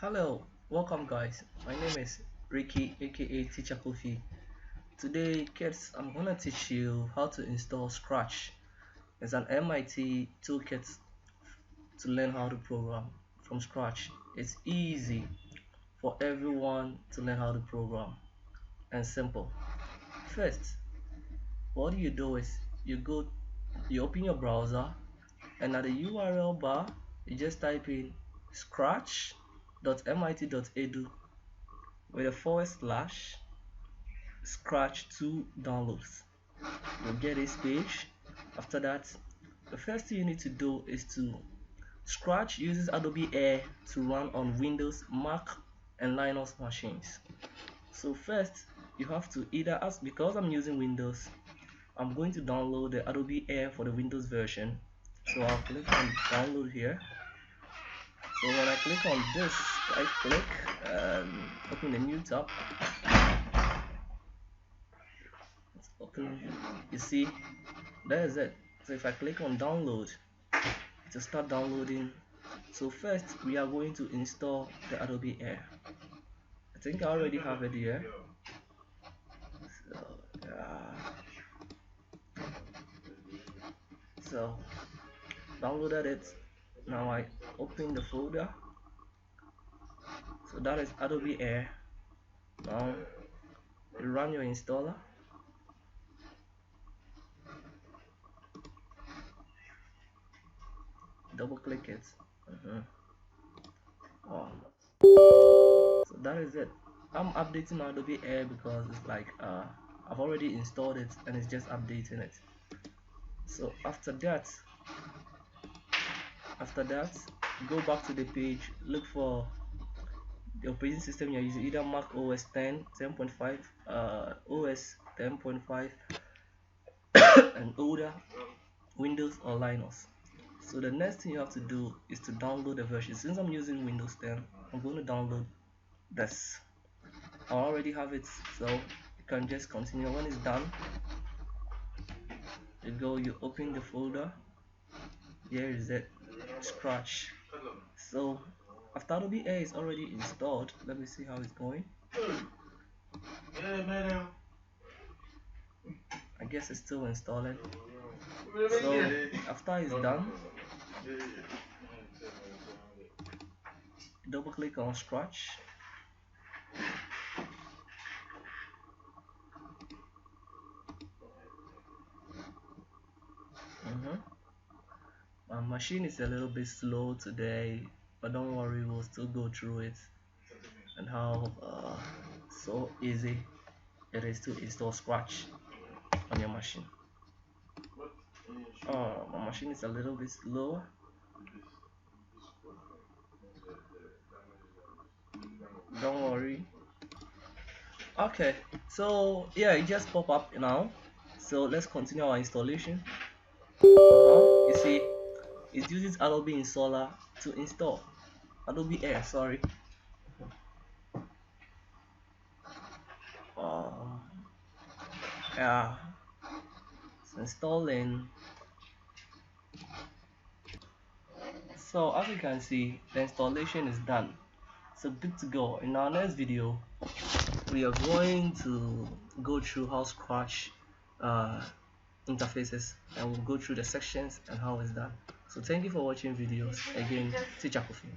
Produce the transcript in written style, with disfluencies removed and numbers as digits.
Hello, welcome guys. My name is Ricky aka Teacher Kofi. Today kids, I'm gonna teach you how to install Scratch. It's an MIT toolkit to learn how to program from scratch. It's easy for everyone to learn how to program and simple. First, what you do is you open your browser and at the URL bar you just type in scratch.mit.edu with a forward slash scratch 2 downloads. You'll get this page. After that, the first thing you need to do is to Scratch uses Adobe Air to run on Windows, Mac, and Linux machines. So first, you have to either ask, because I'm using Windows, I'm going to download the Adobe Air for the Windows version. So I'll click on download here. So when I click on this, right click and open a new tab. Let's open, you see, there's it. So if I click on download, to start downloading. So first we are going to install the Adobe Air. I think I already have it here. So so downloaded it. Now I open the folder. So that is Adobe Air. Now you run your installer. Double click it. Oh. So that is it. I'm updating my Adobe Air because it's like I've already installed it and it's just updating it. So after that, go back to the page, look for the operating system you're using, either Mac OS 10, 10.5, OS 10.5 and older, Windows or Linux. So the next thing you have to do is to download the version. Since I'm using Windows 10, I'm going to download this. I already have it, so you can just continue. When it's done, you open the folder. Here is it, Scratch. So after Adobe Air is already installed, let me see how it's going. I guess it's still installing. So after it's done, double click on Scratch. My machine is a little bit slow today, but don't worry, we'll still go through it and how so easy it is to install Scratch on your machine. My machine is a little bit slow. Don't worry. Okay, so yeah, it just pop up now. So let's continue our installation. You see, it uses Adobe Installer to install Adobe Air. Sorry. Yeah, it's installing. So as you can see, the installation is done. So good to go. In our next video, we are going to go through how Scratch interfaces, and we'll go through the sections and how it's done. So thank you for watching videos. Again, Teacher Kofi.